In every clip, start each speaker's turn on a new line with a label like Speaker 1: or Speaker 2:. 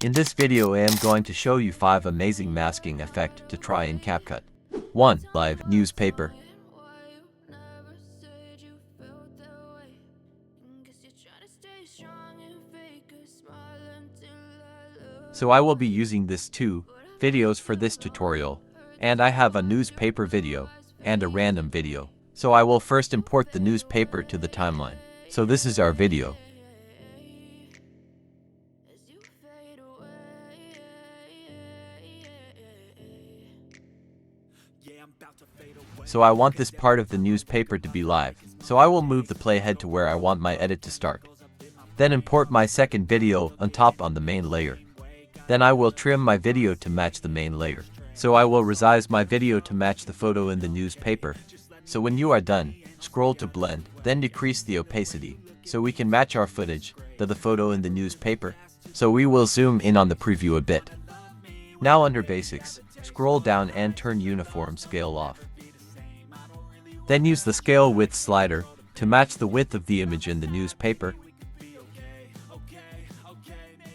Speaker 1: In this video I am going to show you 5 amazing masking effects to try in CapCut. 1. Live newspaper. So I will be using these 2 videos for this tutorial, and I have a newspaper video and a random video. So I will first import the newspaper to the timeline. So this is our video. So I want this part of the newspaper to be live. So I will move the playhead to where I want my edit to start. Then import my second video on top on the main layer. Then I will trim my video to match the main layer. So I will resize my video to match the photo in the newspaper. So when you are done, scroll to blend, then decrease the opacity, so we can match our footage to the photo in the newspaper. So we will zoom in on the preview a bit. Now under basics, scroll down and turn uniform scale off. Then use the scale width slider to match the width of the image in the newspaper.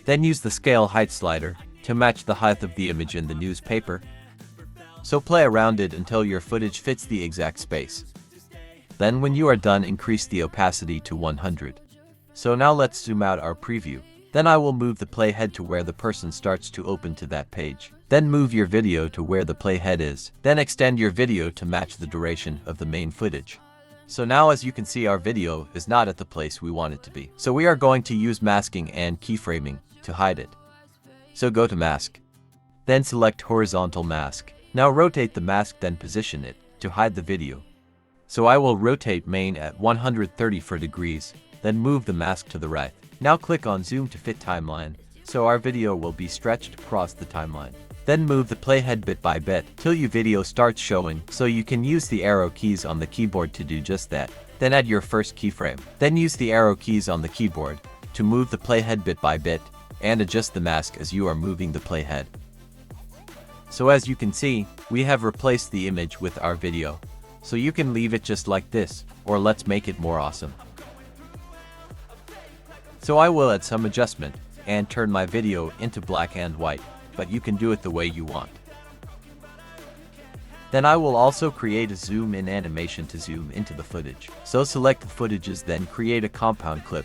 Speaker 1: Then use the scale height slider to match the height of the image in the newspaper. So play around it until your footage fits the exact space. Then when you are done, increase the opacity to 100. So now let's zoom out our preview. Then I will move the playhead to where the person starts to open to that page. Then move your video to where the playhead is. Then extend your video to match the duration of the main footage. So now as you can see, our video is not at the place we want it to be. So we are going to use masking and keyframing to hide it. So go to mask. Then select horizontal mask. Now rotate the mask, then position it to hide the video. So I will rotate main at 134 degrees, then move the mask to the right. Now click on zoom to fit timeline, so our video will be stretched across the timeline. Then move the playhead bit by bit till your video starts showing, so you can use the arrow keys on the keyboard to do just that. Then add your first keyframe. Then use the arrow keys on the keyboard to move the playhead bit by bit and adjust the mask as you are moving the playhead. So as you can see, we have replaced the image with our video. So you can leave it just like this, or let's make it more awesome. So I will add some adjustment and turn my video into black and white, but you can do it the way you want. Then I will also create a zoom in animation to zoom into the footage. So select the footages, then create a compound clip.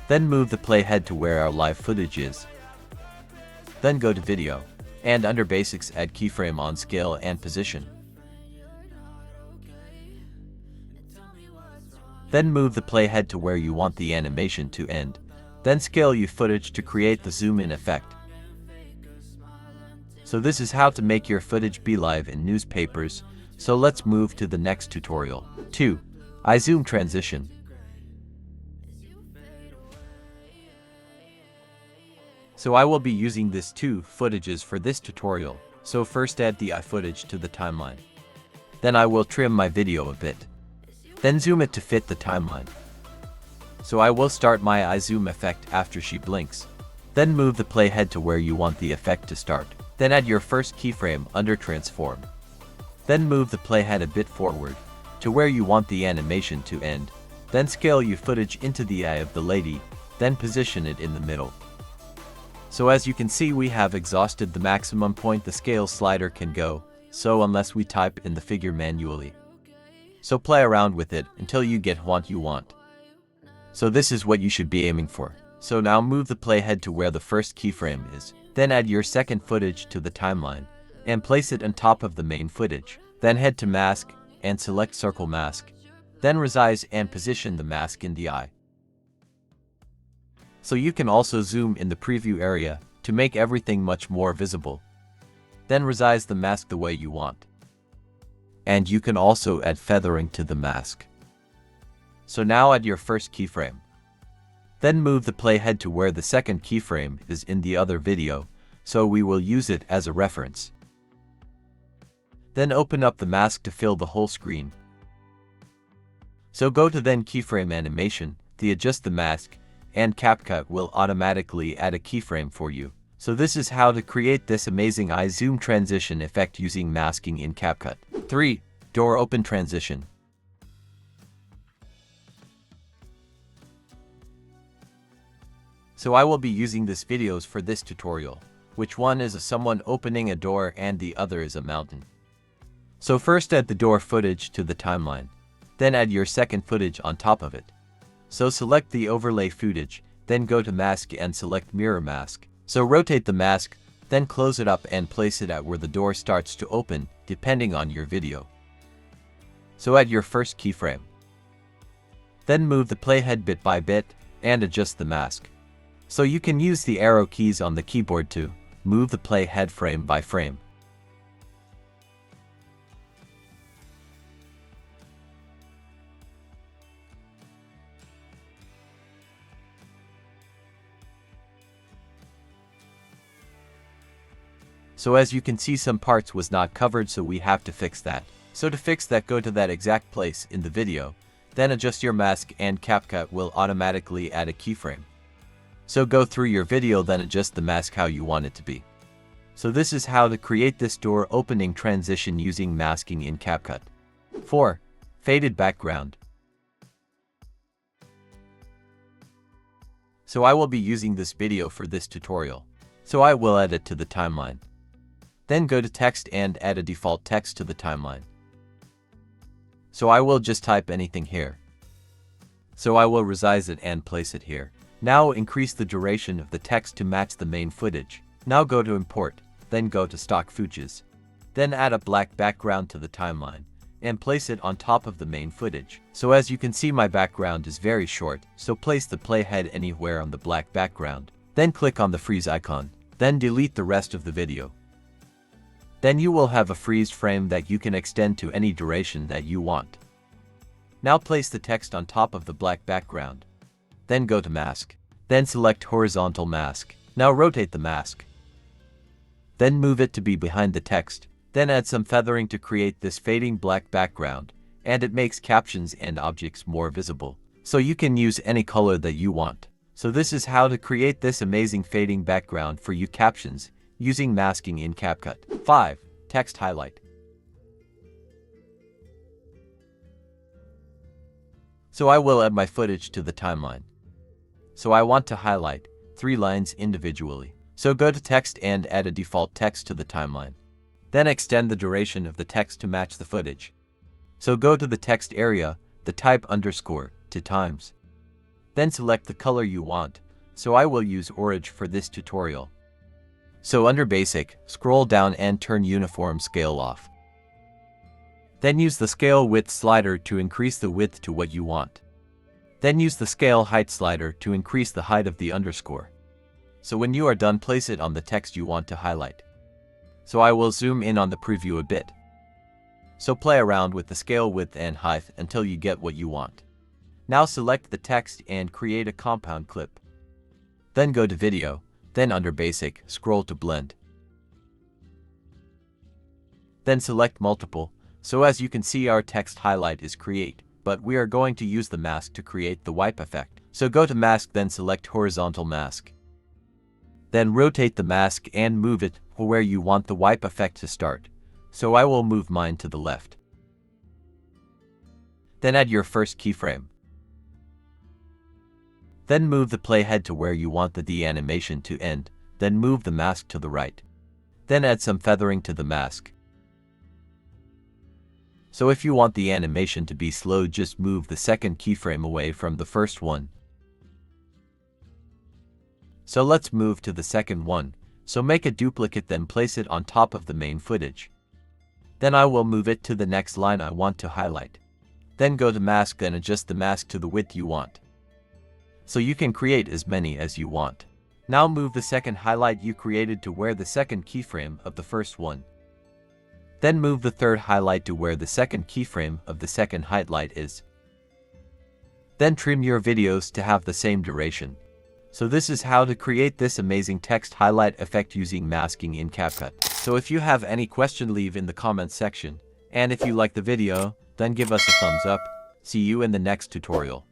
Speaker 1: Then move the playhead to where our live footage is. Then go to video, and under basics add keyframe on scale and position. Then move the playhead to where you want the animation to end. Then scale your footage to create the zoom in effect. So this is how to make your footage be live in newspapers. So let's move to the next tutorial. 2. iZoom transition. So I will be using these 2 footages for this tutorial. So first add the footage to the timeline. Then I will trim my video a bit. Then zoom it to fit the timeline. So I will start my iZoom effect after she blinks. Then move the playhead to where you want the effect to start. Then add your first keyframe under transform. Then move the playhead a bit forward to where you want the animation to end. Then scale your footage into the eye of the lady, then position it in the middle. So as you can see, we have exhausted the maximum point the scale slider can go, so unless we type in the figure manually. So play around with it until you get what you want. So this is what you should be aiming for. So now move the playhead to where the first keyframe is. Then add your second footage to the timeline and place it on top of the main footage. Then head to mask and select circle mask. Then resize and position the mask in the eye. So you can also zoom in the preview area to make everything much more visible. Then resize the mask the way you want. And you can also add feathering to the mask. So now add your first keyframe. Then move the playhead to where the second keyframe is in the other video, so we will use it as a reference. Then open up the mask to fill the whole screen. So go to then keyframe animation, to adjust the mask, and CapCut will automatically add a keyframe for you. So this is how to create this amazing iZoom transition effect using masking in CapCut. 3. Door open transition. So I will be using this videos for this tutorial, which one is someone opening a door and the other is a mountain. So first add the door footage to the timeline, then add your second footage on top of it. So select the overlay footage, then go to mask and select mirror mask. So rotate the mask, then close it up and place it at where the door starts to open, depending on your video. So add your first keyframe. Then move the playhead bit by bit and adjust the mask. So you can use the arrow keys on the keyboard to move the playhead frame by frame. So as you can see, some parts was not covered, so we have to fix that. So to fix that, go to that exact place in the video, then adjust your mask and CapCut will automatically add a keyframe. So go through your video, then adjust the mask how you want it to be. So this is how to create this door opening transition using masking in CapCut. 4. Faded background. So I will be using this video for this tutorial. So I will add it to the timeline. Then go to text and add a default text to the timeline. So I will just type anything here. So I will resize it and place it here. Now increase the duration of the text to match the main footage. Now go to import, then go to stock footages. Then add a black background to the timeline and place it on top of the main footage. So as you can see, my background is very short, so place the playhead anywhere on the black background. Then click on the freeze icon, then delete the rest of the video. Then you will have a freeze frame that you can extend to any duration that you want. Now place the text on top of the black background. Then go to mask. Then select horizontal mask. Now rotate the mask. Then move it to be behind the text. Then add some feathering to create this fading black background, and it makes captions and objects more visible. So you can use any color that you want. So this is how to create this amazing fading background for you captions using masking in CapCut. 5. Text highlight. So I will add my footage to the timeline. So I want to highlight 3 lines individually. So go to text and add a default text to the timeline. Then extend the duration of the text to match the footage. So go to the text area, the type underscore to times. Then select the color you want. So I will use orange for this tutorial. So under basic, scroll down and turn uniform scale off. Then use the scale width slider to increase the width to what you want. Then use the scale height slider to increase the height of the underscore. So when you are done, place it on the text you want to highlight. So I will zoom in on the preview a bit. So play around with the scale width and height until you get what you want. Now select the text and create a compound clip. Then go to video, then under basic, scroll to blend. Then select multiple. So as you can see, our text highlight is create, but we are going to use the mask to create the wipe effect. So go to mask, then select horizontal mask. Then rotate the mask and move it for where you want the wipe effect to start. So I will move mine to the left. Then add your first keyframe. Then move the playhead to where you want the animation to end. Then move the mask to the right. Then add some feathering to the mask. So if you want the animation to be slow, just move the second keyframe away from the first one. So let's move to the second one. So make a duplicate, then place it on top of the main footage. Then I will move it to the next line I want to highlight. Then go to mask, then adjust the mask to the width you want. So you can create as many as you want. Now move the second highlight you created to where the second keyframe of the first one. Then move the third highlight to where the second keyframe of the second highlight is. Then trim your videos to have the same duration. So this is how to create this amazing text highlight effect using masking in CapCut. So if you have any question, leave in the comments section. And if you like the video, then give us a thumbs up. See you in the next tutorial.